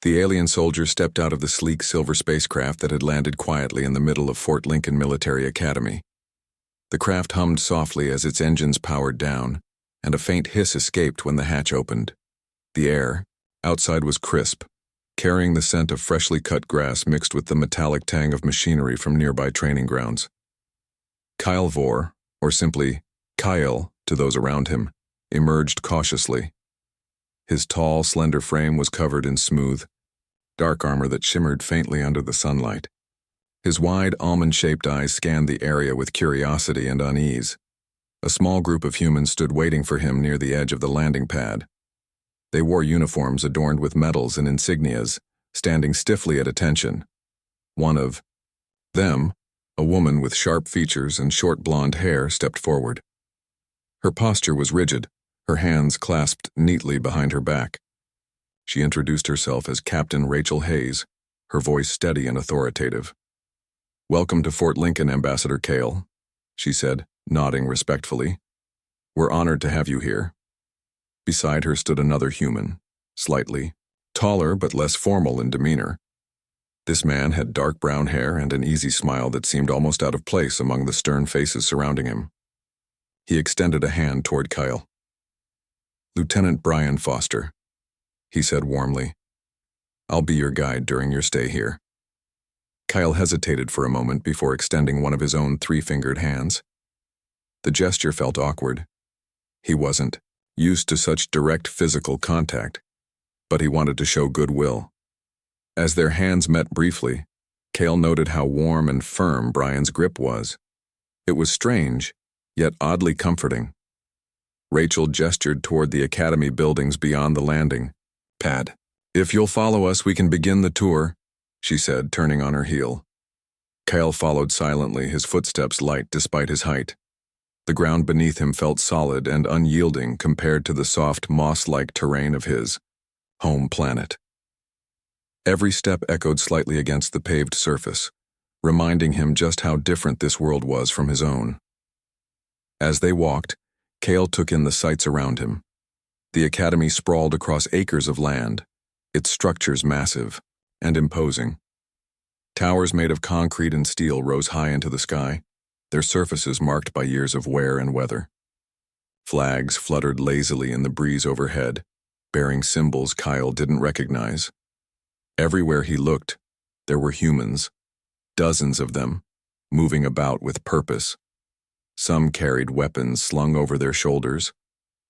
The alien soldier stepped out of the sleek silver spacecraft that had landed quietly in the middle of Fort Lincoln Military Academy. The craft hummed softly as its engines powered down, and a faint hiss escaped when the hatch opened. The air, outside, was crisp, carrying the scent of freshly cut grass mixed with the metallic tang of machinery from nearby training grounds. Kyle Vor, or simply Kyle to those around him, emerged cautiously. His tall, slender frame was covered in smooth, dark armor that shimmered faintly under the sunlight. His wide, almond-shaped eyes scanned the area with curiosity and unease. A small group of humans stood waiting for him near the edge of the landing pad. They wore uniforms adorned with medals and insignias, standing stiffly at attention. One of them, a woman with sharp features and short blonde hair, stepped forward. Her posture was rigid, her hands clasped neatly behind her back. She introduced herself as Captain Rachel Hayes, her voice steady and authoritative. "Welcome to Fort Lincoln, Ambassador Kale," she said, nodding respectfully. "We're honored to have you here." Beside her stood another human, slightly taller but less formal in demeanor. This man had dark brown hair and an easy smile that seemed almost out of place among the stern faces surrounding him. He extended a hand toward Kyle. "Lieutenant Brian Foster," he said warmly. "I'll be your guide during your stay here." Kyle hesitated for a moment before extending one of his own three-fingered hands. The gesture felt awkward. He wasn't used to such direct physical contact, but he wanted to show goodwill. As their hands met briefly, Kale noted how warm and firm Brian's grip was. It was strange, yet oddly comforting. Rachel gestured toward the academy buildings beyond the landing pad. "If you'll follow us, we can begin the tour," she said, turning on her heel. Kyle followed silently, his footsteps light despite his height. The ground beneath him felt solid and unyielding compared to the soft, moss-like terrain of his home planet. Every step echoed slightly against the paved surface, reminding him just how different this world was from his own. As they walked, Kale took in the sights around him. The academy sprawled across acres of land, its structures massive and imposing. Towers made of concrete and steel rose high into the sky, their surfaces marked by years of wear and weather. Flags fluttered lazily in the breeze overhead, bearing symbols Kyle didn't recognize. Everywhere he looked, there were humans, dozens of them, moving about with purpose. Some carried weapons slung over their shoulders,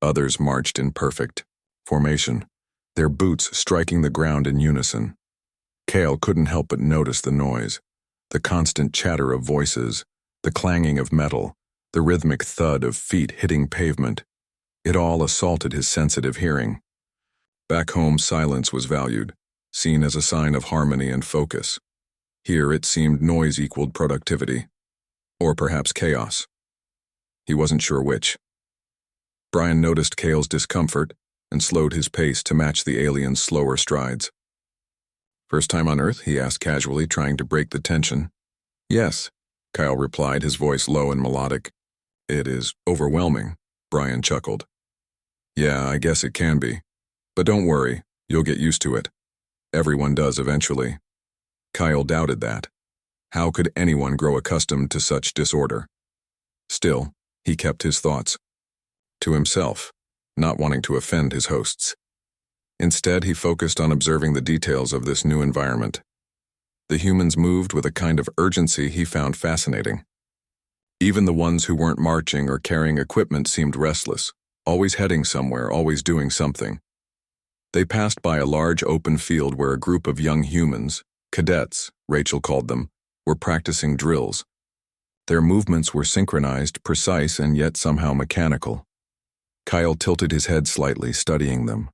others marched in perfect formation, their boots striking the ground in unison. Kale couldn't help but notice the noise, the constant chatter of voices, the clanging of metal, the rhythmic thud of feet hitting pavement. It all assaulted his sensitive hearing. Back home, silence was valued, seen as a sign of harmony and focus. Here it seemed noise equaled productivity, or perhaps chaos. He wasn't sure which. Brian noticed Kale's discomfort and slowed his pace to match the alien's slower strides. "First time on Earth?" he asked casually, trying to break the tension. "Yes," Kyle replied, his voice low and melodic. "It is overwhelming," Brian chuckled. "Yeah, I guess it can be. But don't worry, you'll get used to it. Everyone does eventually." Kyle doubted that. How could anyone grow accustomed to such disorder? Still, he kept his thoughts to himself, not wanting to offend his hosts. Instead, he focused on observing the details of this new environment. The humans moved with a kind of urgency he found fascinating. Even the ones who weren't marching or carrying equipment seemed restless, always heading somewhere, always doing something. They passed by a large open field where a group of young humans, cadets, Rachel called them, were practicing drills. Their movements were synchronized, precise, and yet somehow mechanical. Kyle tilted his head slightly, studying them.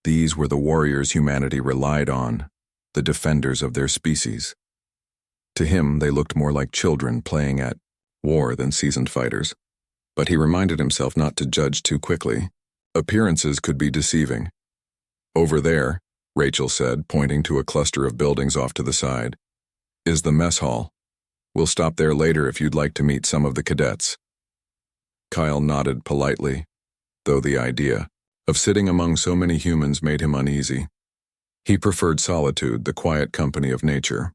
These were the warriors humanity relied on, the defenders of their species. To him, they looked more like children playing at war than seasoned fighters. But he reminded himself not to judge too quickly. Appearances could be deceiving. "Over there," Rachel said, pointing to a cluster of buildings off to the side, "is the mess hall. We'll stop there later if you'd like to meet some of the cadets." Kyle nodded politely, though the idea of sitting among so many humans made him uneasy. He preferred solitude, the quiet company of nature.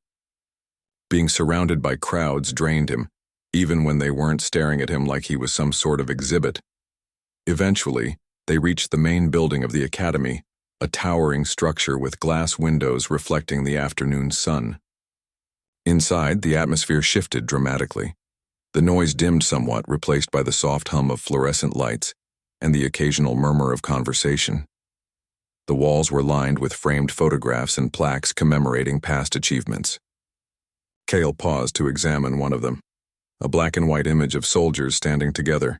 Being surrounded by crowds drained him, even when they weren't staring at him like he was some sort of exhibit. Eventually, they reached the main building of the academy, a towering structure with glass windows reflecting the afternoon sun. Inside, the atmosphere shifted dramatically. The noise dimmed somewhat, replaced by the soft hum of fluorescent lights and the occasional murmur of conversation. The walls were lined with framed photographs and plaques commemorating past achievements. Cale paused to examine one of them, a black and white image of soldiers standing together,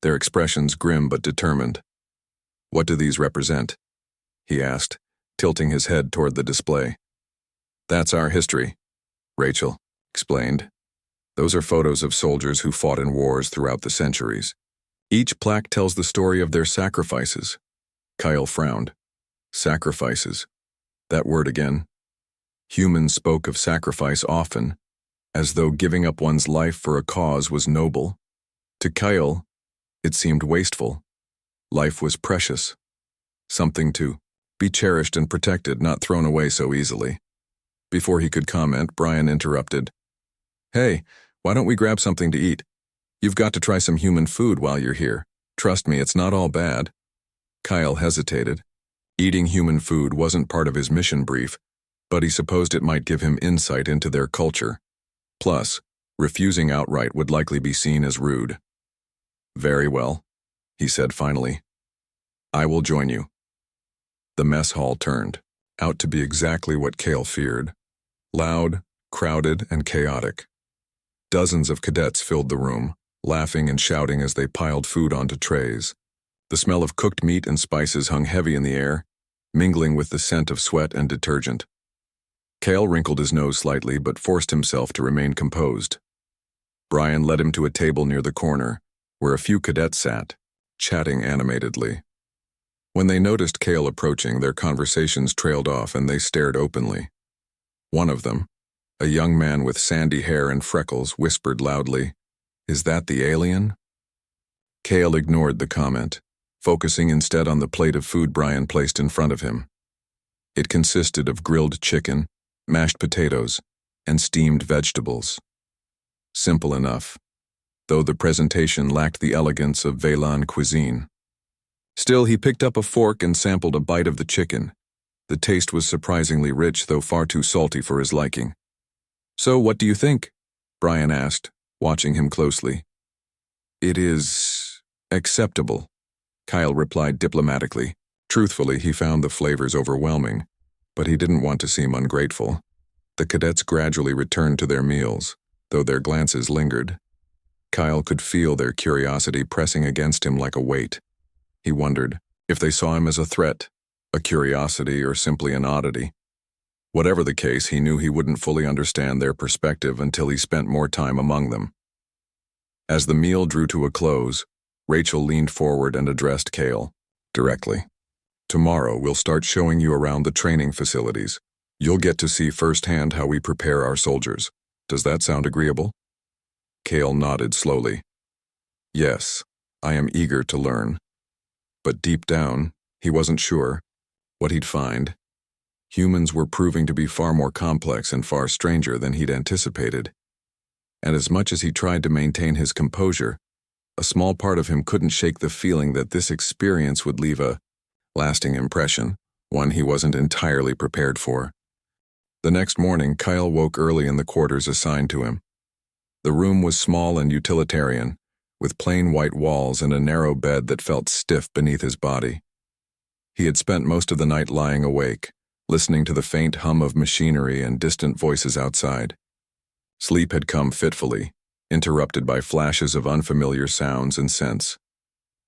their expressions grim but determined. "What do these represent?" he asked, tilting his head toward the display. "That's our history," Rachel explained. "Those are photos of soldiers who fought in wars throughout the centuries. Each plaque tells the story of their sacrifices." Kyle frowned. Sacrifices. That word again. Humans spoke of sacrifice often, as though giving up one's life for a cause was noble. To Kyle, it seemed wasteful. Life was precious. Something to be cherished and protected, not thrown away so easily. Before he could comment, Brian interrupted. "Hey, why don't we grab something to eat? You've got to try some human food while you're here. Trust me, it's not all bad." Kyle hesitated. Eating human food wasn't part of his mission brief, but he supposed it might give him insight into their culture. Plus, refusing outright would likely be seen as rude. "Very well," he said finally. "I will join you." The mess hall turned out to be exactly what Cale feared. Loud, crowded, and chaotic. Dozens of cadets filled the room, laughing and shouting as they piled food onto trays. The smell of cooked meat and spices hung heavy in the air, mingling with the scent of sweat and detergent. Cale wrinkled his nose slightly but forced himself to remain composed. Brian led him to a table near the corner, where a few cadets sat, chatting animatedly. When they noticed Cale approaching, their conversations trailed off and they stared openly. One of them, a young man with sandy hair and freckles, whispered loudly, "Is that the alien?" Cale ignored the comment, focusing instead on the plate of food Brian placed in front of him. It consisted of grilled chicken, mashed potatoes, and steamed vegetables. Simple enough, though the presentation lacked the elegance of Veylan cuisine. Still, he picked up a fork and sampled a bite of the chicken. The taste was surprisingly rich, though far too salty for his liking. "So, what do you think?" Brian asked, watching him closely. "It is acceptable," Kyle replied diplomatically. Truthfully, he found the flavors overwhelming, but he didn't want to seem ungrateful. The cadets gradually returned to their meals, though their glances lingered. Kyle could feel their curiosity pressing against him like a weight. He wondered if they saw him as a threat, a curiosity, or simply an oddity. Whatever the case, he knew he wouldn't fully understand their perspective until he spent more time among them. As the meal drew to a close, Rachel leaned forward and addressed Cale directly. "Tomorrow, we'll start showing you around the training facilities. You'll get to see firsthand how we prepare our soldiers. Does that sound agreeable?" Cale nodded slowly. "Yes, I am eager to learn." But deep down, he wasn't sure what he'd find. Humans were proving to be far more complex and far stranger than he'd anticipated. And as much as he tried to maintain his composure, a small part of him couldn't shake the feeling that this experience would leave a lasting impression, one he wasn't entirely prepared for. The next morning, Kyle woke early in the quarters assigned to him. The room was small and utilitarian, with plain white walls and a narrow bed that felt stiff beneath his body. He had spent most of the night lying awake, listening to the faint hum of machinery and distant voices outside. Sleep had come fitfully, interrupted by flashes of unfamiliar sounds and scents.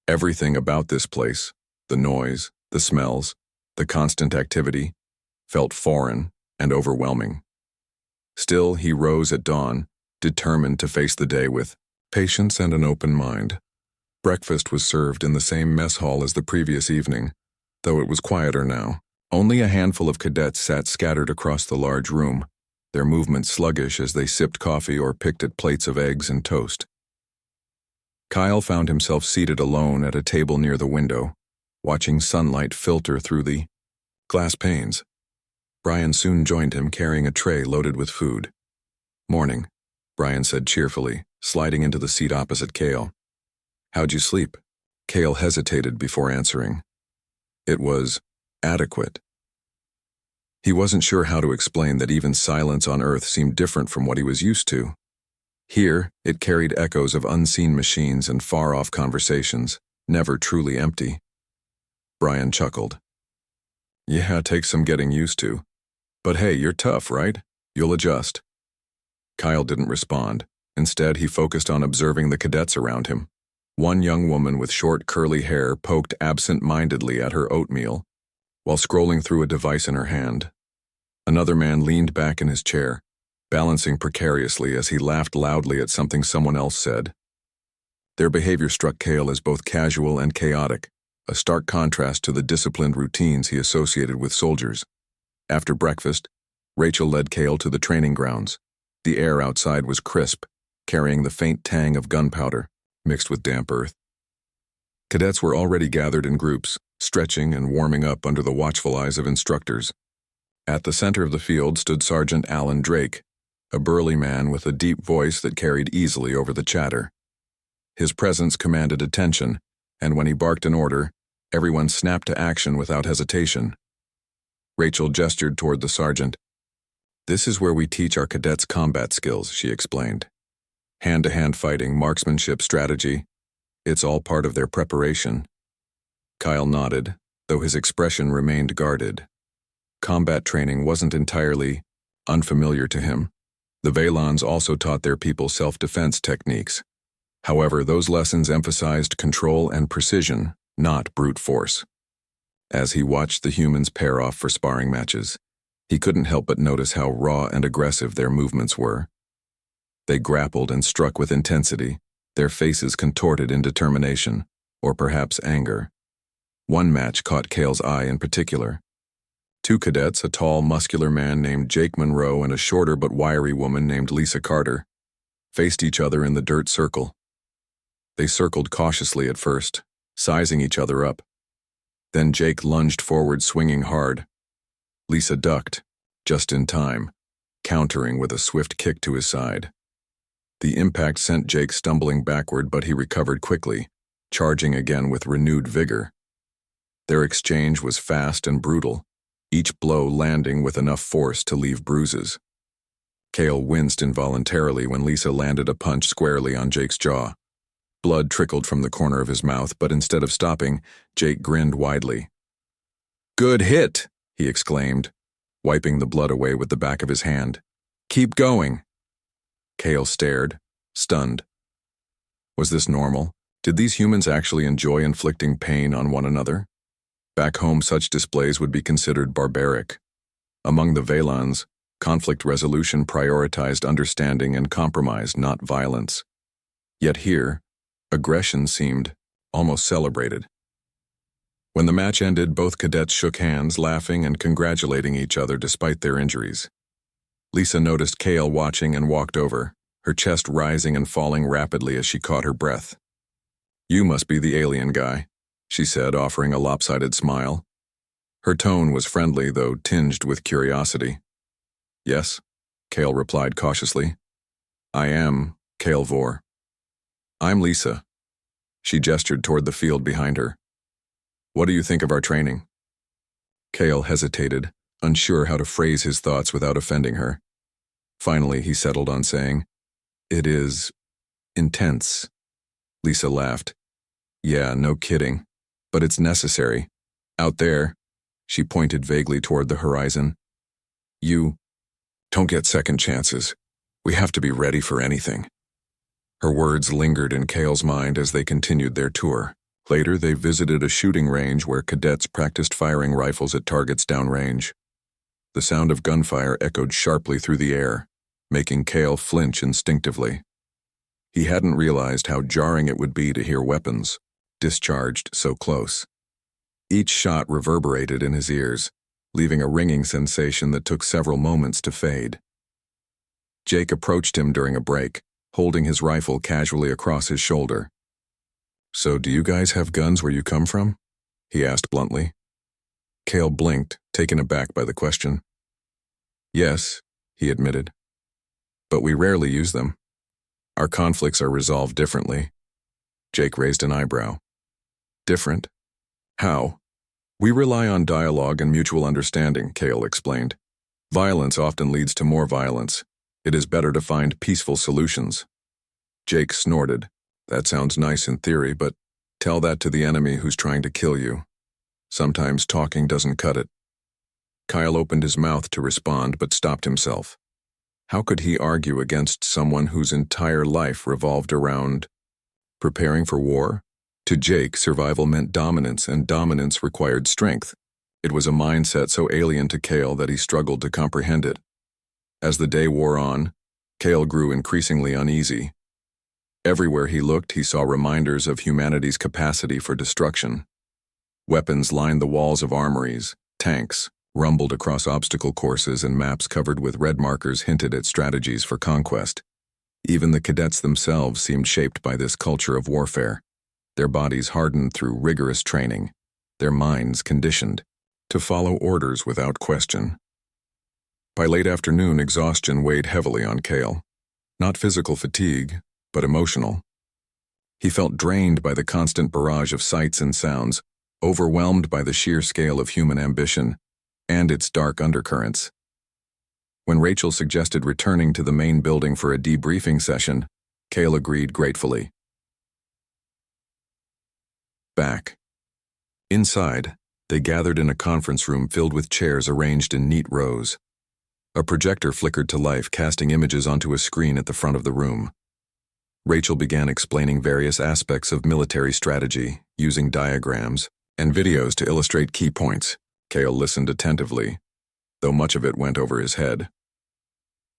Everything about this place, the noise, the smells, the constant activity, felt foreign and overwhelming. Still, he rose at dawn, determined to face the day with patience and an open mind. Breakfast was served in the same mess hall as the previous evening, though it was quieter now. Only a handful of cadets sat scattered across the large room, their movements sluggish as they sipped coffee or picked at plates of eggs and toast. Kyle found himself seated alone at a table near the window, watching sunlight filter through the glass panes. Brian soon joined him carrying a tray loaded with food. "Morning," Brian said cheerfully, sliding into the seat opposite Cale. "How'd you sleep?" Cale hesitated before answering. It was adequate. He wasn't sure how to explain that even silence on Earth seemed different from what he was used to. Here, it carried echoes of unseen machines and far-off conversations, never truly empty. Brian chuckled. "Yeah, it takes some getting used to. But hey, you're tough, right? You'll adjust." Kyle didn't respond. Instead, he focused on observing the cadets around him. One young woman with short, curly hair poked absent-mindedly at her oatmeal, while scrolling through a device in her hand. Another man leaned back in his chair, balancing precariously as he laughed loudly at something someone else said. Their behavior struck Cale as both casual and chaotic, a stark contrast to the disciplined routines he associated with soldiers. After breakfast, Rachel led Cale to the training grounds. The air outside was crisp, carrying the faint tang of gunpowder, mixed with damp earth. Cadets were already gathered in groups, stretching and warming up under the watchful eyes of instructors. At the center of the field stood Sergeant Alan Drake, a burly man with a deep voice that carried easily over the chatter. His presence commanded attention, and when he barked an order, everyone snapped to action without hesitation. Rachel gestured toward the sergeant. "This is where we teach our cadets combat skills," she explained. "Hand-to-hand fighting, marksmanship, strategy. It's all part of their preparation." Kyle nodded, though his expression remained guarded. Combat training wasn't entirely unfamiliar to him. The Valons also taught their people self-defense techniques. However, those lessons emphasized control and precision, not brute force. As he watched the humans pair off for sparring matches, he couldn't help but notice how raw and aggressive their movements were. They grappled and struck with intensity, their faces contorted in determination, or perhaps anger. One match caught Cale's eye in particular. Two cadets, a tall, muscular man named Jake Monroe and a shorter but wiry woman named Lisa Carter, faced each other in the dirt circle. They circled cautiously at first, sizing each other up. Then Jake lunged forward, swinging hard. Lisa ducked, just in time, countering with a swift kick to his side. The impact sent Jake stumbling backward, but he recovered quickly, charging again with renewed vigor. Their exchange was fast and brutal, each blow landing with enough force to leave bruises. Cale winced involuntarily when Lisa landed a punch squarely on Jake's jaw. Blood trickled from the corner of his mouth, but instead of stopping, Jake grinned widely. "Good hit," he exclaimed, wiping the blood away with the back of his hand. "Keep going." Cale stared, stunned. Was this normal? Did these humans actually enjoy inflicting pain on one another? Back home, such displays would be considered barbaric. Among the Valons, conflict resolution prioritized understanding and compromise, not violence. Yet here, aggression seemed almost celebrated. When the match ended, both cadets shook hands, laughing and congratulating each other despite their injuries. Lisa noticed Cale watching and walked over, her chest rising and falling rapidly as she caught her breath. "You must be the alien guy," she said, offering a lopsided smile. Her tone was friendly, though tinged with curiosity. "Yes," Cale replied cautiously. "I am Cale Vor." "I'm Lisa." She gestured toward the field behind her. "What do you think of our training?" Cale hesitated, unsure how to phrase his thoughts without offending her. Finally, he settled on saying, "It is intense." Lisa laughed. "Yeah, no kidding. But it's necessary. Out there," she pointed vaguely toward the horizon. "You don't get second chances. We have to be ready for anything." Her words lingered in Cale's mind as they continued their tour. Later, they visited a shooting range where cadets practiced firing rifles at targets downrange. The sound of gunfire echoed sharply through the air, making Cale flinch instinctively. He hadn't realized how jarring it would be to hear weapons discharged so close. Each shot reverberated in his ears, leaving a ringing sensation that took several moments to fade. Jake approached him during a break, holding his rifle casually across his shoulder. "So do you guys have guns where you come from?" he asked bluntly. Cale blinked, taken aback by the question. Yes, he admitted. But we rarely use them. Our conflicts are resolved differently. Jake raised an eyebrow. Different? How? We rely on dialogue and mutual understanding, Cale explained. Violence often leads to more violence. It is better to find peaceful solutions. Jake snorted. That sounds nice in theory, but tell that to the enemy who's trying to kill you. Sometimes talking doesn't cut it. Kyle opened his mouth to respond, but stopped himself. How could he argue against someone whose entire life revolved around preparing for war? To Jake, survival meant dominance, and dominance required strength. It was a mindset so alien to Cale that he struggled to comprehend it. As the day wore on, Cale grew increasingly uneasy. Everywhere he looked, he saw reminders of humanity's capacity for destruction. Weapons lined the walls of armories, tanks rumbled across obstacle courses, and maps covered with red markers hinted at strategies for conquest. Even the cadets themselves seemed shaped by this culture of warfare. Their bodies hardened through rigorous training, their minds conditioned to follow orders without question. By late afternoon, exhaustion weighed heavily on Cale. Not physical fatigue, but emotional. He felt drained by the constant barrage of sights and sounds, overwhelmed by the sheer scale of human ambition and its dark undercurrents. When Rachel suggested returning to the main building for a debriefing session, Cale agreed gratefully. Back. Inside, they gathered in a conference room filled with chairs arranged in neat rows. A projector flickered to life, casting images onto a screen at the front of the room. Rachel began explaining various aspects of military strategy, using diagrams and videos to illustrate key points. Cale listened attentively, though much of it went over his head.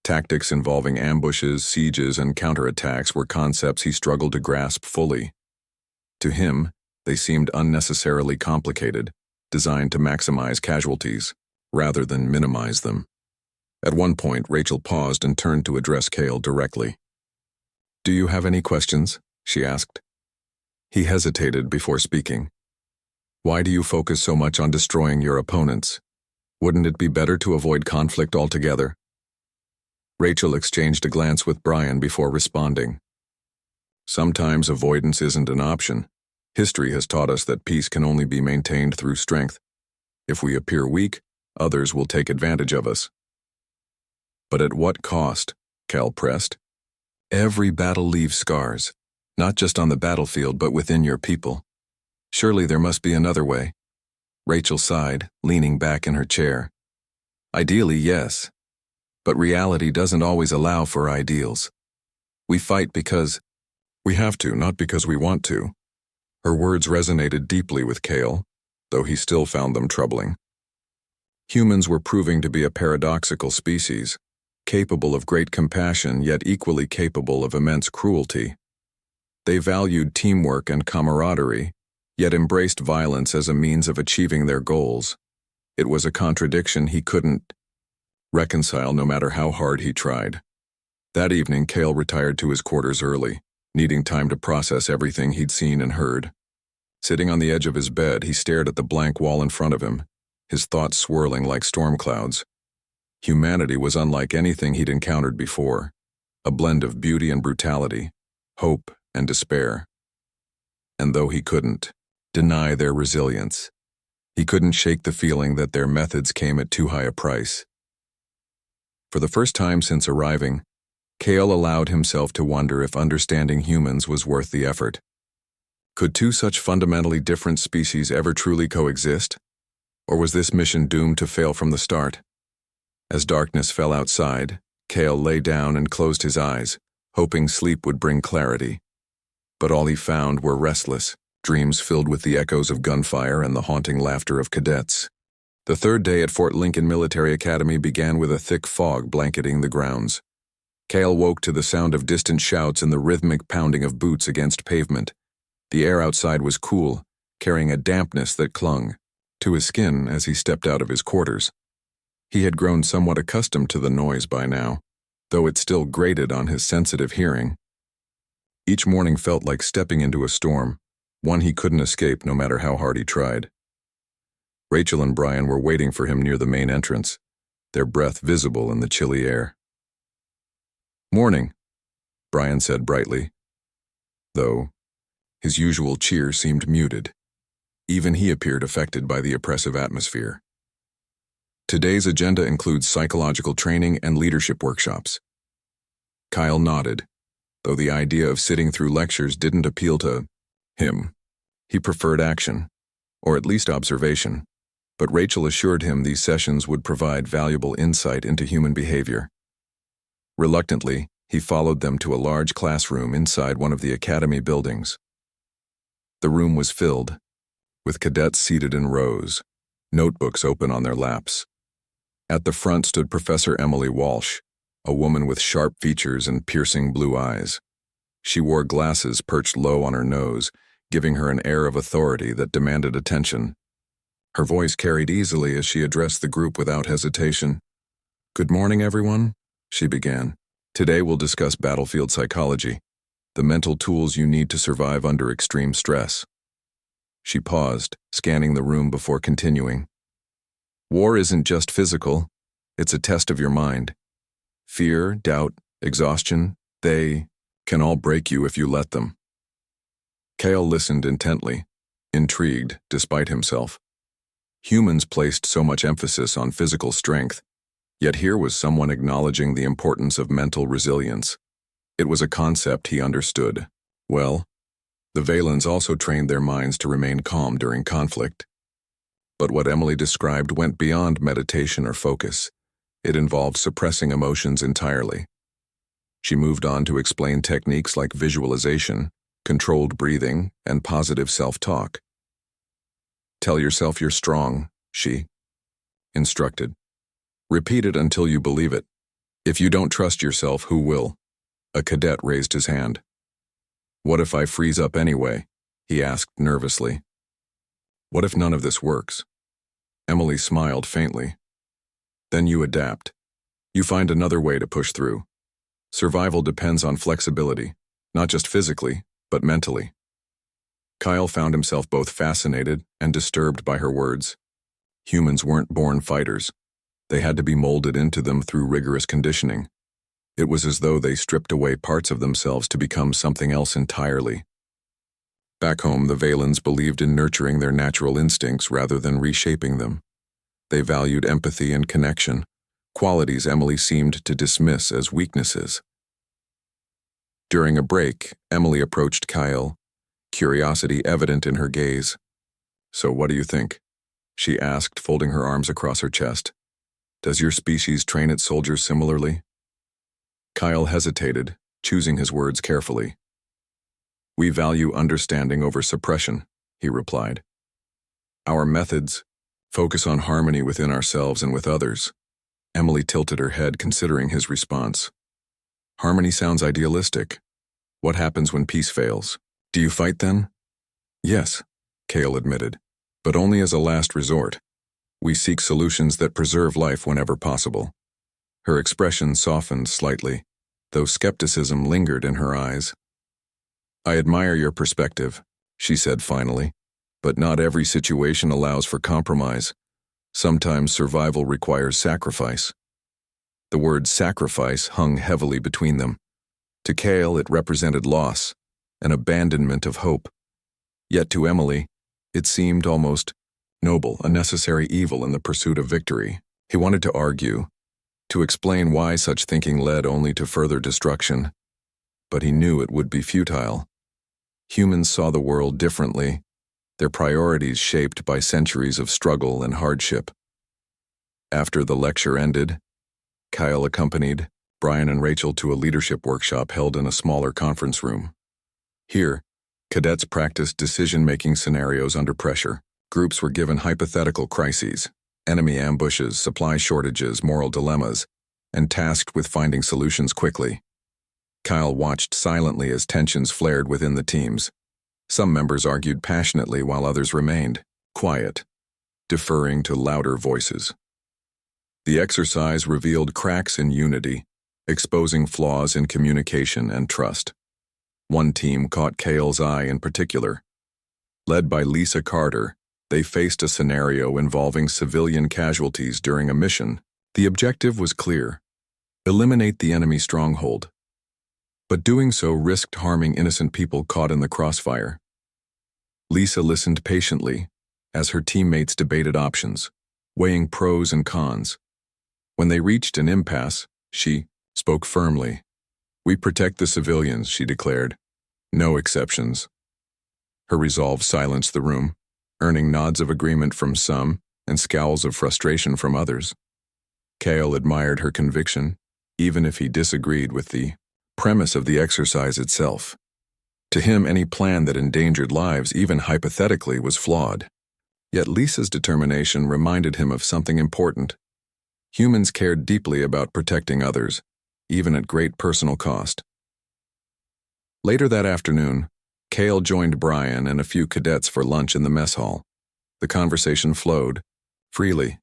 Tactics involving ambushes, sieges, and counterattacks were concepts he struggled to grasp fully. To him, they seemed unnecessarily complicated, designed to maximize casualties, rather than minimize them. At one point, Rachel paused and turned to address Cale directly. "Do you have any questions?" she asked. He hesitated before speaking. "Why do you focus so much on destroying your opponents? Wouldn't it be better to avoid conflict altogether?" Rachel exchanged a glance with Brian before responding. "Sometimes avoidance isn't an option. History has taught us that peace can only be maintained through strength. If we appear weak, others will take advantage of us." "But at what cost?" Cale pressed. "Every battle leaves scars, not just on the battlefield but within your people. Surely there must be another way." Rachel sighed, leaning back in her chair. "Ideally, yes. But reality doesn't always allow for ideals. We fight because we have to, not because we want to." Her words resonated deeply with Cale, though he still found them troubling. Humans were proving to be a paradoxical species, capable of great compassion yet equally capable of immense cruelty. They valued teamwork and camaraderie, yet embraced violence as a means of achieving their goals. It was a contradiction he couldn't reconcile no matter how hard he tried. That evening, Cale retired to his quarters early, needing time to process everything he'd seen and heard. Sitting on the edge of his bed, he stared at the blank wall in front of him, his thoughts swirling like storm clouds. Humanity was unlike anything he'd encountered before, a blend of beauty and brutality, hope and despair. And though he couldn't deny their resilience, he couldn't shake the feeling that their methods came at too high a price. For the first time since arriving, Cale allowed himself to wonder if understanding humans was worth the effort. Could two such fundamentally different species ever truly coexist? Or was this mission doomed to fail from the start? As darkness fell outside, Cale lay down and closed his eyes, hoping sleep would bring clarity. But all he found were restless dreams filled with the echoes of gunfire and the haunting laughter of cadets. The third day at Fort Lincoln Military Academy began with a thick fog blanketing the grounds. Cale woke to the sound of distant shouts and the rhythmic pounding of boots against pavement. The air outside was cool, carrying a dampness that clung to his skin as he stepped out of his quarters. He had grown somewhat accustomed to the noise by now, though it still grated on his sensitive hearing. Each morning felt like stepping into a storm, one he couldn't escape no matter how hard he tried. Rachel and Brian were waiting for him near the main entrance. their breath visible in the chilly air. "Morning," Brian said brightly, though his usual cheer seemed muted. Even he appeared affected by the oppressive atmosphere. Today's agenda includes psychological training and leadership workshops. Kyle nodded, though the idea of sitting through lectures didn't appeal to him. He preferred action, or at least observation, but Rachel assured him these sessions would provide valuable insight into human behavior. Reluctantly, he followed them to a large classroom inside one of the academy buildings. The room was filled, with cadets seated in rows, notebooks open on their laps. At the front stood Professor Emily Walsh, a woman with sharp features and piercing blue eyes. She wore glasses perched low on her nose, giving her an air of authority that demanded attention. Her voice carried easily as she addressed the group without hesitation. "Good morning, everyone," she began. "Today we'll discuss battlefield psychology, the mental tools you need to survive under extreme stress." She paused, scanning the room before continuing. "War isn't just physical, it's a test of your mind. Fear, doubt, exhaustion, they can all break you if you let them." Kale listened intently, intrigued despite himself. Humans placed so much emphasis on physical strength, yet here was someone acknowledging the importance of mental resilience. It was a concept he understood well. The Valens also trained their minds to remain calm during conflict. But what Emily described went beyond meditation or focus. It involved suppressing emotions entirely. She moved on to explain techniques like visualization, controlled breathing, and positive self-talk. "Tell yourself you're strong," she instructed. "Repeat it until you believe it. If you don't trust yourself, who will?" A cadet raised his hand. "What if I freeze up anyway?" he asked nervously. "What if none of this works?" Emily smiled faintly. "Then you adapt. You find another way to push through. Survival depends on flexibility, not just physically, but mentally." Kyle found himself both fascinated and disturbed by her words. Humans weren't born fighters. They had to be molded into them through rigorous conditioning. It was as though they stripped away parts of themselves to become something else entirely. Back home, the Valens believed in nurturing their natural instincts rather than reshaping them. They valued empathy and connection, qualities Emily seemed to dismiss as weaknesses. During a break, Emily approached Kyle, curiosity evident in her gaze. "So what do you think?" she asked, folding her arms across her chest. "Does your species train its soldiers similarly?" Kyle hesitated, choosing his words carefully. "We value understanding over suppression," he replied. "Our methods focus on harmony within ourselves and with others." Emily tilted her head, considering his response. "Harmony sounds idealistic. What happens when peace fails? Do you fight then?" "Yes," Kale admitted, "but only as a last resort. We seek solutions that preserve life whenever possible." Her expression softened slightly, though skepticism lingered in her eyes. "I admire your perspective," she said finally, "but not every situation allows for compromise. Sometimes survival requires sacrifice." The word sacrifice hung heavily between them. To Kale, it represented loss, an abandonment of hope. Yet to Emily, it seemed almost noble, a necessary evil in the pursuit of victory. He wanted to argue, to explain why such thinking led only to further destruction, but he knew it would be futile. Humans saw the world differently, their priorities shaped by centuries of struggle and hardship. After the lecture ended, Kyle accompanied Brian and Rachel to a leadership workshop held in a smaller conference room. Here, cadets practiced decision-making scenarios under pressure. Groups were given hypothetical crises, enemy ambushes, supply shortages, moral dilemmas, and tasked with finding solutions quickly. Kyle watched silently as tensions flared within the teams. Some members argued passionately while others remained quiet, deferring to louder voices. The exercise revealed cracks in unity, exposing flaws in communication and trust. One team caught Kale's eye in particular. Led by Lisa Carter, they faced a scenario involving civilian casualties during a mission The objective was clear: eliminate the enemy stronghold. But doing so risked harming innocent people caught in the crossfire. Lisa listened patiently as her teammates debated options, weighing pros and cons. When they reached an impasse, she spoke firmly. "We protect the civilians," she declared. "No exceptions." Her resolve silenced the room, earning nods of agreement from some and scowls of frustration from others. Kale admired her conviction, even if he disagreed with the premise of the exercise itself. To him, any plan that endangered lives, even hypothetically, was flawed. Yet Lisa's determination reminded him of something important. Humans cared deeply about protecting others, even at great personal cost. Later that afternoon, Kale joined Brian and a few cadets for lunch in the mess hall. The conversation flowed freely,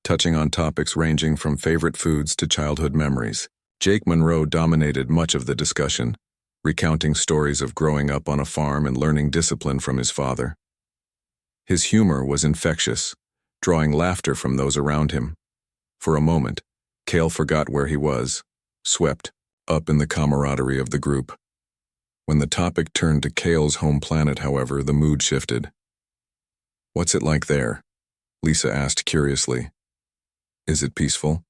touching on topics ranging from favorite foods to childhood memories. Jake Monroe dominated much of the discussion, recounting stories of growing up on a farm and learning discipline from his father. His humor was infectious, drawing laughter from those around him. For a moment, Kale forgot where he was, swept up in the camaraderie of the group. When the topic turned to Kale's home planet, however, the mood shifted. "What's it like there?" Lisa asked curiously. "Is it peaceful?"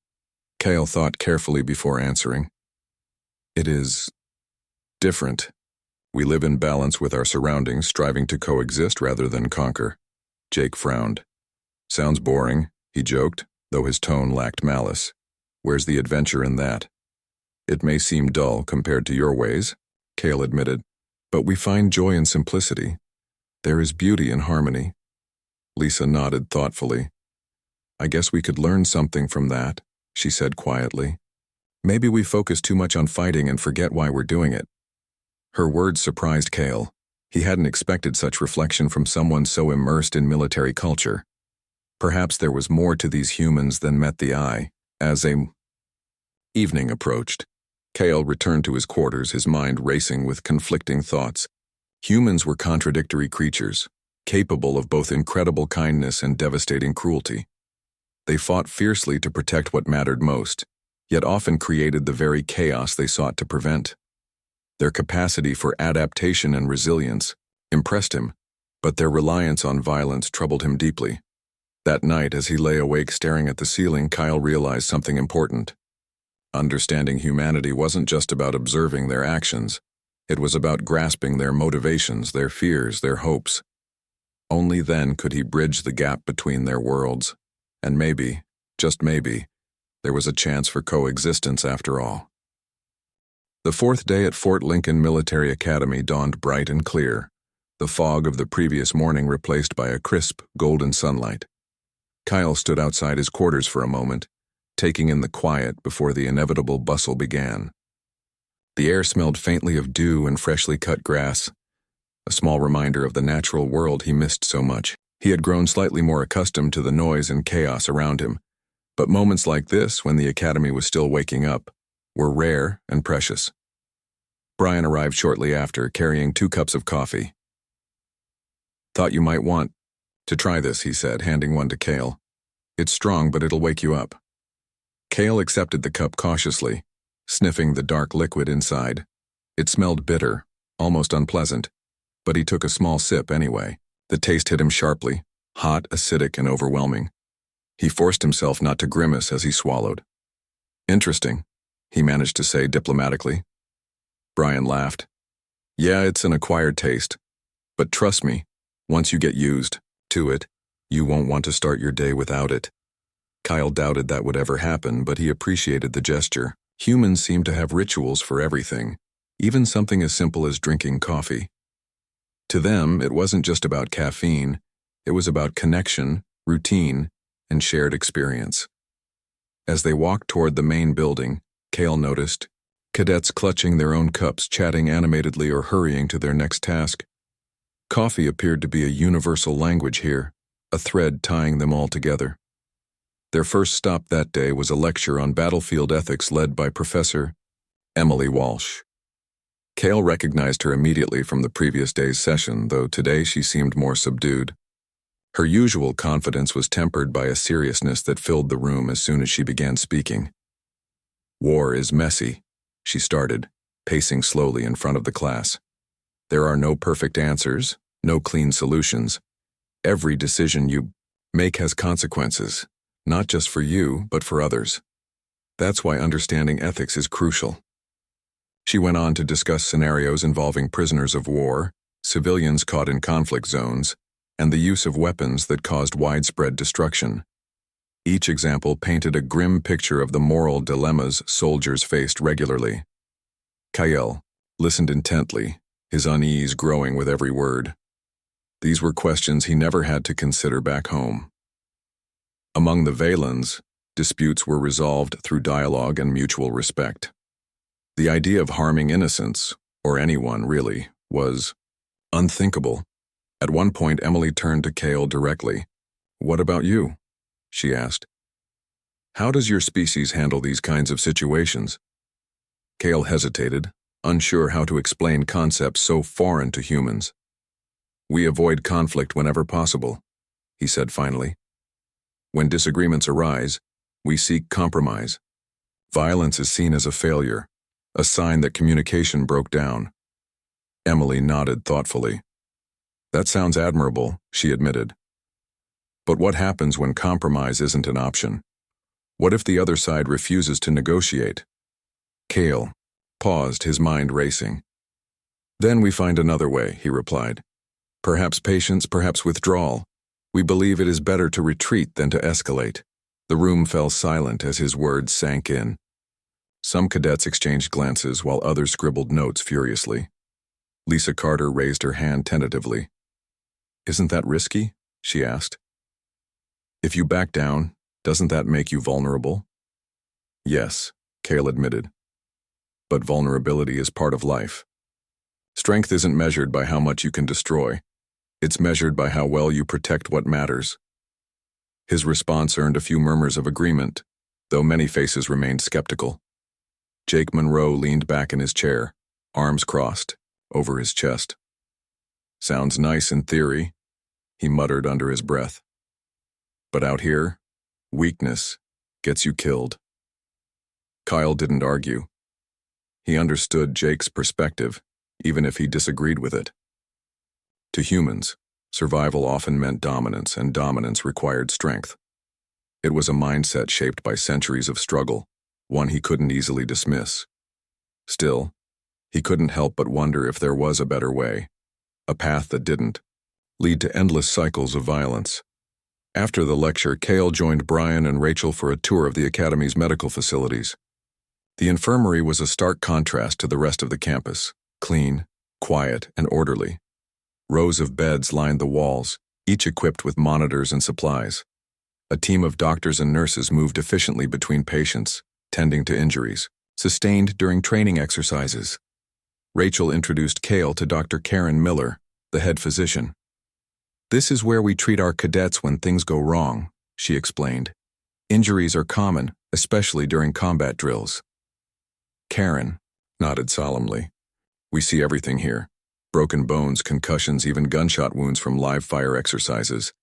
Kale thought carefully before answering. "It is different. We live in balance with our surroundings, striving to coexist rather than conquer." Jake frowned. "Sounds boring," he joked, though his tone lacked malice. "Where's the adventure in that?" "It may seem dull compared to your ways," Kale admitted, "but we find joy in simplicity. There is beauty in harmony." Lisa nodded thoughtfully. "I guess we could learn something from that," she said quietly. "Maybe we focus too much on fighting and forget why we're doing it." Her words surprised Kale. He hadn't expected such reflection from someone so immersed in military culture. Perhaps there was more to these humans than met the eye. As evening approached, Kale returned to his quarters, his mind racing with conflicting thoughts. Humans were contradictory creatures, capable of both incredible kindness and devastating cruelty. They fought fiercely to protect what mattered most, yet often created the very chaos they sought to prevent. Their capacity for adaptation and resilience impressed him, but their reliance on violence troubled him deeply. That night, as he lay awake staring at the ceiling, Kyle realized something important. Understanding humanity wasn't just about observing their actions. It was about grasping their motivations, their fears, their hopes. Only then could he bridge the gap between their worlds. And maybe, just maybe, there was a chance for coexistence after all. The fourth day at Fort Lincoln Military Academy dawned bright and clear, the fog of the previous morning replaced by a crisp, golden sunlight. Kyle stood outside his quarters for a moment, taking in the quiet before the inevitable bustle began. The air smelled faintly of dew and freshly cut grass, a small reminder of the natural world he missed so much. He had grown slightly more accustomed to the noise and chaos around him, but moments like this, when the academy was still waking up, were rare and precious. Brian arrived shortly after, carrying 2 cups of coffee. "Thought you might want to try this," he said, handing one to Kale. "It's strong, but it'll wake you up." Kale accepted the cup cautiously, sniffing the dark liquid inside. It smelled bitter, almost unpleasant, but he took a small sip anyway. The taste hit him sharply, hot, acidic, and overwhelming. He forced himself not to grimace as he swallowed. "Interesting," he managed to say diplomatically. Brian laughed. "Yeah, it's an acquired taste. But trust me, once you get used to it, you won't want to start your day without it." Kyle doubted that would ever happen, but he appreciated the gesture. Humans seem to have rituals for everything, even something as simple as drinking coffee. To them, it wasn't just about caffeine. It was about connection, routine, and shared experience. As they walked toward the main building, Kale noticed cadets clutching their own cups, chatting animatedly or hurrying to their next task. Coffee appeared to be a universal language here, a thread tying them all together. Their first stop that day was a lecture on battlefield ethics led by Professor Emily Walsh. Kale recognized her immediately from the previous day's session, though today she seemed more subdued. Her usual confidence was tempered by a seriousness that filled the room as soon as she began speaking. War is messy, she started, pacing slowly in front of the class. There are no perfect answers, no clean solutions. Every decision you make has consequences, not just for you, but for others. That's why understanding ethics is crucial. She went on to discuss scenarios involving prisoners of war, civilians caught in conflict zones, and the use of weapons that caused widespread destruction. Each example painted a grim picture of the moral dilemmas soldiers faced regularly. Kyle listened intently, his unease growing with every word. These were questions he never had to consider back home. Among the Valens, disputes were resolved through dialogue and mutual respect. The idea of harming innocents, or anyone really, was unthinkable. At one point, Emily turned to Kale directly. "What about you?" she asked. "How does your species handle these kinds of situations?" Kale hesitated, unsure how to explain concepts so foreign to humans. "We avoid conflict whenever possible," he said finally. "When disagreements arise, we seek compromise. Violence is seen as a failure, a sign that communication broke down." Emily nodded thoughtfully. "That sounds admirable," she admitted. "But what happens when compromise isn't an option? What if the other side refuses to negotiate?" Kale paused, his mind racing. "Then we find another way," he replied. "Perhaps patience, perhaps withdrawal. We believe it is better to retreat than to escalate." The room fell silent as his words sank in. Some cadets exchanged glances while others scribbled notes furiously. Lisa Carter raised her hand tentatively. "Isn't that risky?" she asked. "If you back down, doesn't that make you vulnerable?" "Yes," Cale admitted. "But vulnerability is part of life. Strength isn't measured by how much you can destroy. It's measured by how well you protect what matters." His response earned a few murmurs of agreement, though many faces remained skeptical. Jake Monroe leaned back in his chair, arms crossed, over his chest. "Sounds nice in theory," he muttered under his breath. "But out here, weakness gets you killed." Kyle didn't argue. He understood Jake's perspective, even if he disagreed with it. To humans, survival often meant dominance, and dominance required strength. It was a mindset shaped by centuries of struggle, one he couldn't easily dismiss. Still, he couldn't help but wonder if there was a better way, a path that didn't lead to endless cycles of violence. After the lecture, Cale joined Brian and Rachel for a tour of the Academy's medical facilities. The infirmary was a stark contrast to the rest of the campus, clean, quiet, and orderly. Rows of beds lined the walls, each equipped with monitors and supplies. A team of doctors and nurses moved efficiently between patients, tending to injuries sustained during training exercises. Rachel introduced Cale to Dr. Karen Miller, the head physician. "This is where we treat our cadets when things go wrong," she explained. "Injuries are common, especially during combat drills." Karen nodded solemnly. "We see everything here. Broken bones, concussions, even gunshot wounds from live fire exercises.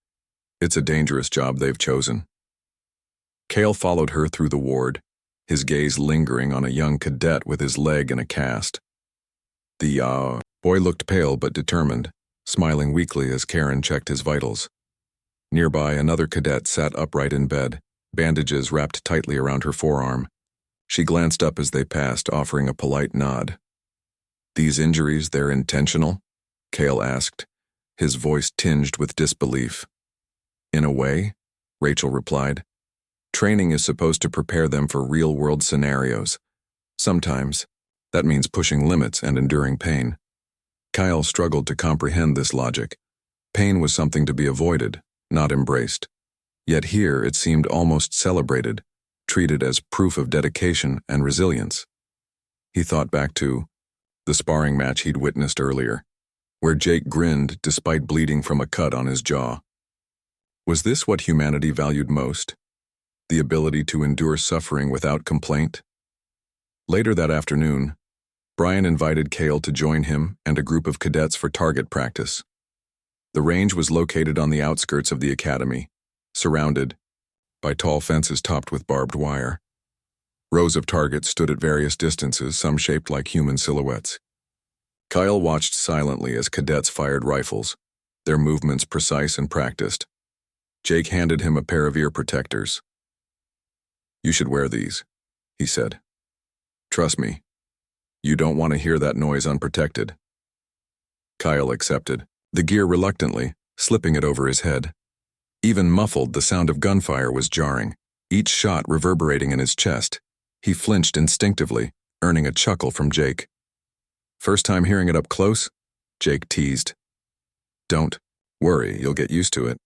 It's a dangerous job they've chosen." Cale followed her through the ward, his gaze lingering on a young cadet with his leg in a cast. The boy looked pale but determined, smiling weakly as Karen checked his vitals. Nearby, another cadet sat upright in bed, bandages wrapped tightly around her forearm. She glanced up as they passed, offering a polite nod. "These injuries, they're intentional?" Cale asked, his voice tinged with disbelief. "In a way," Rachel replied. "Training is supposed to prepare them for real-world scenarios. Sometimes, that means pushing limits and enduring pain." Kyle struggled to comprehend this logic. Pain was something to be avoided, not embraced. Yet here it seemed almost celebrated, treated as proof of dedication and resilience. He thought back to the sparring match he'd witnessed earlier, where Jake grinned despite bleeding from a cut on his jaw. Was this what humanity valued most? The ability to endure suffering without complaint? Later that afternoon, Brian invited Cale to join him and a group of cadets for target practice. The range was located on the outskirts of the academy, surrounded by tall fences topped with barbed wire. Rows of targets stood at various distances, some shaped like human silhouettes. Kyle watched silently as cadets fired rifles, their movements precise and practiced. Jake handed him a pair of ear protectors. "You should wear these," he said. "Trust me, you don't want to hear that noise unprotected." Kyle accepted, the gear reluctantly, slipping it over his head. Even muffled, the sound of gunfire was jarring, each shot reverberating in his chest. He flinched instinctively, earning a chuckle from Jake. "First time hearing it up close?" Jake teased. "Don't worry, you'll get used to it."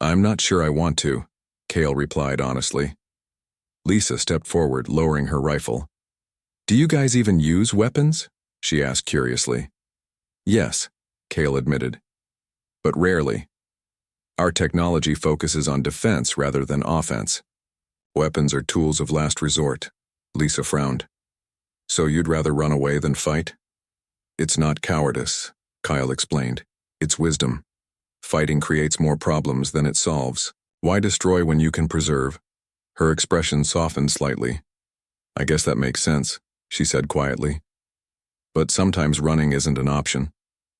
"I'm not sure I want to," Kale replied honestly. Lisa stepped forward, lowering her rifle. "Do you guys even use weapons?" she asked curiously. "Yes," Kale admitted, "but rarely. Our technology focuses on defense rather than offense. Weapons are tools of last resort." Lisa frowned. "So you'd rather run away than fight?" "It's not cowardice," Kyle explained. "It's wisdom. Fighting creates more problems than it solves. Why destroy when you can preserve?" Her expression softened slightly. "I guess that makes sense," she said quietly. "But sometimes running isn't an option.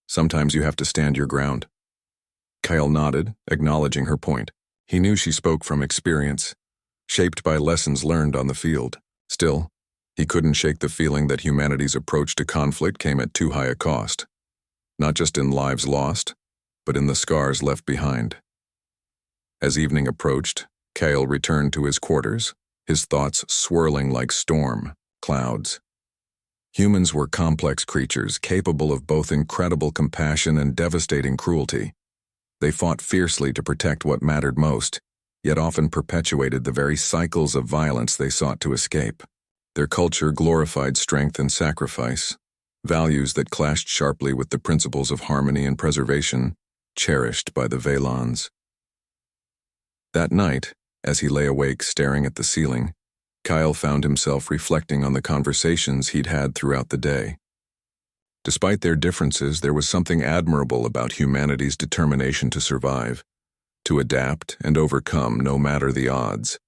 Sometimes you have to stand your ground." Kyle nodded, acknowledging her point. He knew she spoke from experience, shaped by lessons learned on the field. Still, he couldn't shake the feeling that humanity's approach to conflict came at too high a cost. Not just in lives lost, but in the scars left behind. As evening approached, Kyle returned to his quarters, his thoughts swirling like storm clouds. Humans were complex creatures capable of both incredible compassion and devastating cruelty. They fought fiercely to protect what mattered most, yet often perpetuated the very cycles of violence they sought to escape. Their culture glorified strength and sacrifice, values that clashed sharply with the principles of harmony and preservation cherished by the Velans. That night, as he lay awake staring at the ceiling, Kyle found himself reflecting on the conversations he'd had throughout the day. Despite their differences, there was something admirable about humanity's determination to survive, to adapt and overcome no matter the odds.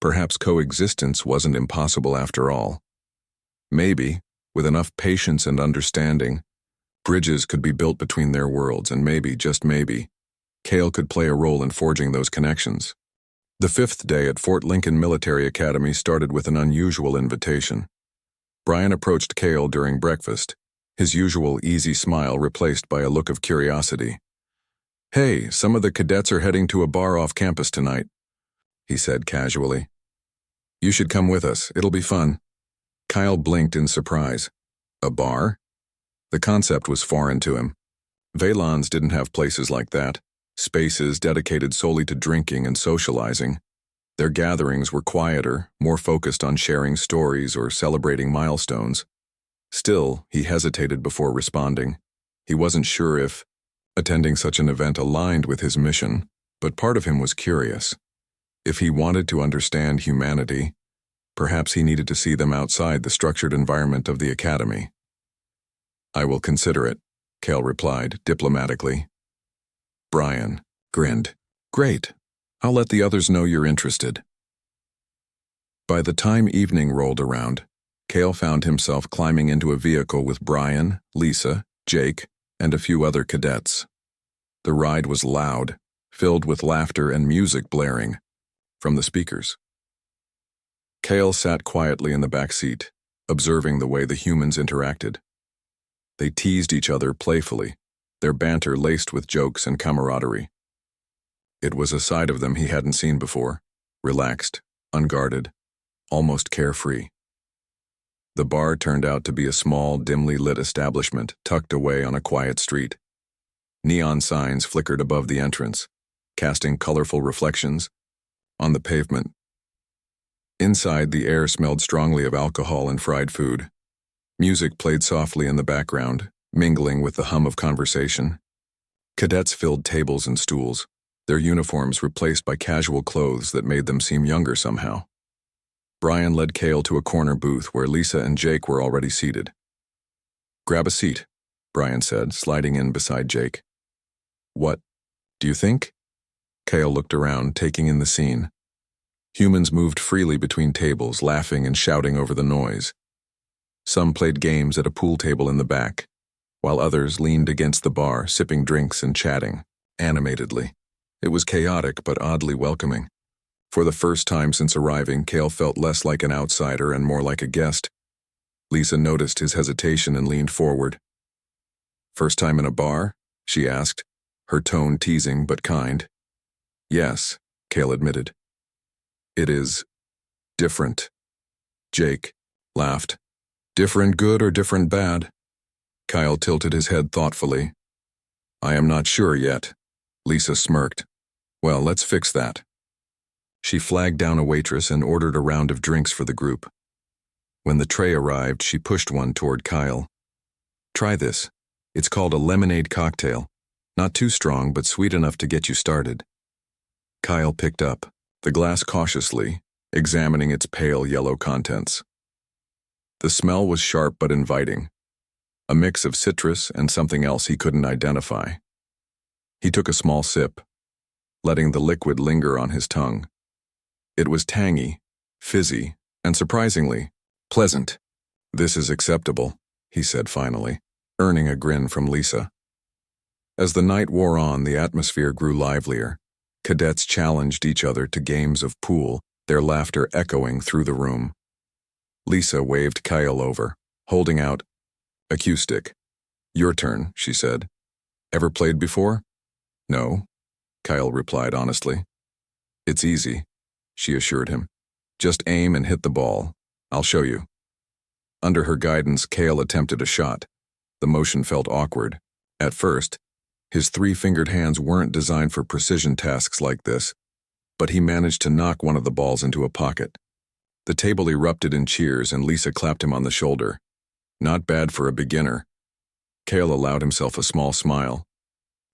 Perhaps coexistence wasn't impossible after all. Maybe, with enough patience and understanding, bridges could be built between their worlds, and maybe, just maybe, Kale could play a role in forging those connections. The fifth day at Fort Lincoln Military Academy started with an unusual invitation. Brian approached Kale during breakfast, his usual easy smile replaced by a look of curiosity. "Hey, some of the cadets are heading to a bar off campus tonight," he said casually. "You should come with us, it'll be fun." Kyle blinked in surprise. A bar? The concept was foreign to him. Velans didn't have places like that, spaces dedicated solely to drinking and socializing. Their gatherings were quieter, more focused on sharing stories or celebrating milestones. Still, he hesitated before responding. He wasn't sure if attending such an event aligned with his mission, but part of him was curious. If he wanted to understand humanity, perhaps he needed to see them outside the structured environment of the academy. "I will consider it," Kale replied diplomatically. Brian grinned. "Great. I'll let the others know you're interested." By the time evening rolled around, Kale found himself climbing into a vehicle with Brian, Lisa, Jake, and a few other cadets. The ride was loud, filled with laughter and music blaring from the speakers. Kale sat quietly in the back seat, observing the way the humans interacted. They teased each other playfully, their banter laced with jokes and camaraderie. It was a side of them he hadn't seen before, relaxed, unguarded, almost carefree. The bar turned out to be a small, dimly lit establishment tucked away on a quiet street. Neon signs flickered above the entrance, casting colorful reflections on the pavement. Inside, the air smelled strongly of alcohol and fried food. Music played softly in the background, mingling with the hum of conversation. Cadets filled tables and stools, their uniforms replaced by casual clothes that made them seem younger somehow. Brian led Kale to a corner booth where Lisa and Jake were already seated. "Grab a seat," Brian said, sliding in beside Jake. What do you think? Kale looked around, taking in the scene. Humans moved freely between tables, laughing and shouting over the noise. Some played games at a pool table in the back, while others leaned against the bar, sipping drinks and chatting, animatedly. It was chaotic but oddly welcoming. For the first time since arriving, Kale felt less like an outsider and more like a guest. Lisa noticed his hesitation and leaned forward. "First time in a bar?" she asked, her tone teasing but kind. "Yes," Kale admitted. "It is different." Jake laughed. "Different good or different bad?" Kyle tilted his head thoughtfully. "I am not sure yet." Lisa smirked. "Well, let's fix that." She flagged down a waitress and ordered a round of drinks for the group. When the tray arrived, she pushed one toward Kyle. "Try this. It's called a lemonade cocktail. Not too strong, but sweet enough to get you started." Kyle picked up the glass cautiously, examining its pale yellow contents. The smell was sharp but inviting, a mix of citrus and something else he couldn't identify. He took a small sip, letting the liquid linger on his tongue. It was tangy, fizzy, and surprisingly pleasant. "This is acceptable," he said finally, earning a grin from Lisa. As the night wore on, the atmosphere grew livelier. Cadets challenged each other to games of pool, their laughter echoing through the room. Lisa waved Kyle over, holding out a cue stick. "Your turn," she said. "Ever played before?" "No," Kyle replied honestly. "It's easy," she assured him. "Just aim and hit the ball. I'll show you." Under her guidance, Kale attempted a shot. The motion felt awkward. At first, his three-fingered hands weren't designed for precision tasks like this, but he managed to knock one of the balls into a pocket. The table erupted in cheers and Lisa clapped him on the shoulder. Not bad for a beginner. Kale allowed himself a small smile.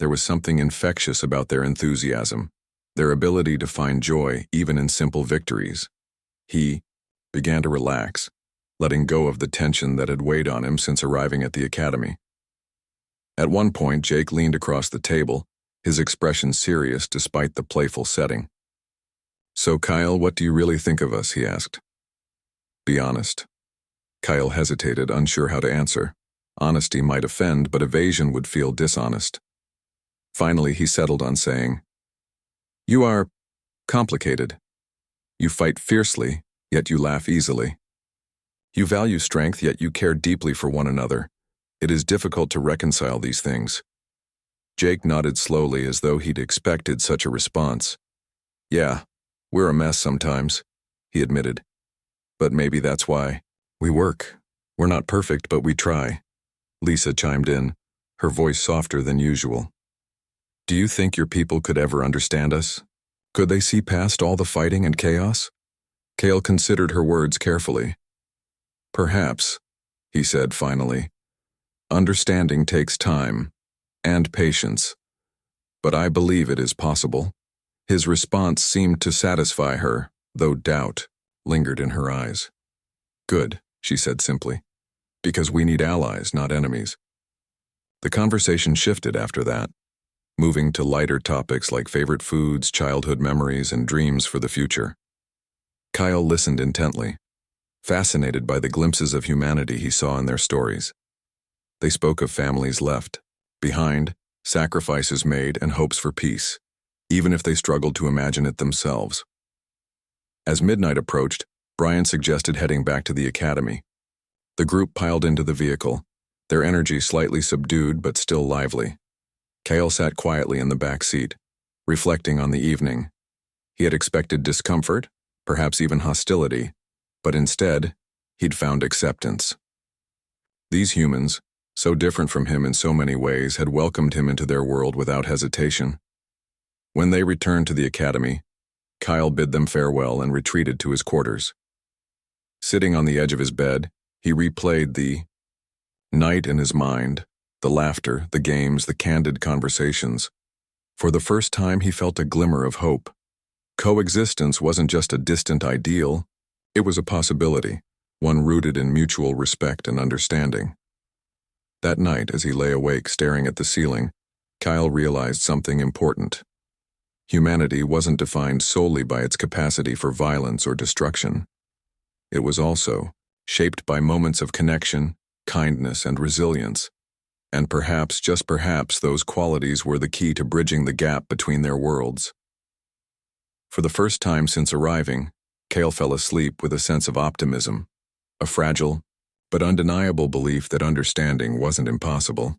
There was something infectious about their enthusiasm, their ability to find joy even in simple victories. He began to relax, letting go of the tension that had weighed on him since arriving at the academy. At one point, Jake leaned across the table, his expression serious despite the playful setting. "So, Kyle, what do you really think of us?" he asked. "Be honest." Kyle hesitated, unsure how to answer. Honesty might offend, but evasion would feel dishonest. Finally, he settled on saying, "You are complicated. You fight fiercely, yet you laugh easily. You value strength, yet you care deeply for one another. It is difficult to reconcile these things." Jake nodded slowly as though he'd expected such a response. "Yeah, we're a mess sometimes," he admitted. "But maybe that's why we work. We're not perfect, but we try." Lisa chimed in, her voice softer than usual. "Do you think your people could ever understand us? Could they see past all the fighting and chaos?" Kale considered her words carefully. "Perhaps," he said finally. "Understanding takes time and patience, but I believe it is possible." His response seemed to satisfy her, though doubt lingered in her eyes. "Good," she said simply, "because we need allies, not enemies." The conversation shifted after that, moving to lighter topics like favorite foods, childhood memories, and dreams for the future. Kyle listened intently, fascinated by the glimpses of humanity he saw in their stories. They spoke of families left behind, sacrifices made, and hopes for peace, even if they struggled to imagine it themselves. As midnight approached, Brian suggested heading back to the academy. The group piled into the vehicle, their energy slightly subdued but still lively. Kale sat quietly in the back seat, reflecting on the evening. He had expected discomfort, perhaps even hostility, but instead, he'd found acceptance. These humans, so different from him in so many ways, had welcomed him into their world without hesitation. When they returned to the academy, Kyle bid them farewell and retreated to his quarters. Sitting on the edge of his bed, he replayed the night in his mind, the laughter, the games, the candid conversations. For the first time, he felt a glimmer of hope. Coexistence wasn't just a distant ideal, it was a possibility, one rooted in mutual respect and understanding. That night, as he lay awake staring at the ceiling, Kyle realized something important. Humanity wasn't defined solely by its capacity for violence or destruction. It was also shaped by moments of connection, kindness, and resilience. And perhaps, just perhaps, those qualities were the key to bridging the gap between their worlds. For the first time since arriving, Kale fell asleep with a sense of optimism, a fragile but undeniable belief that understanding wasn't impossible.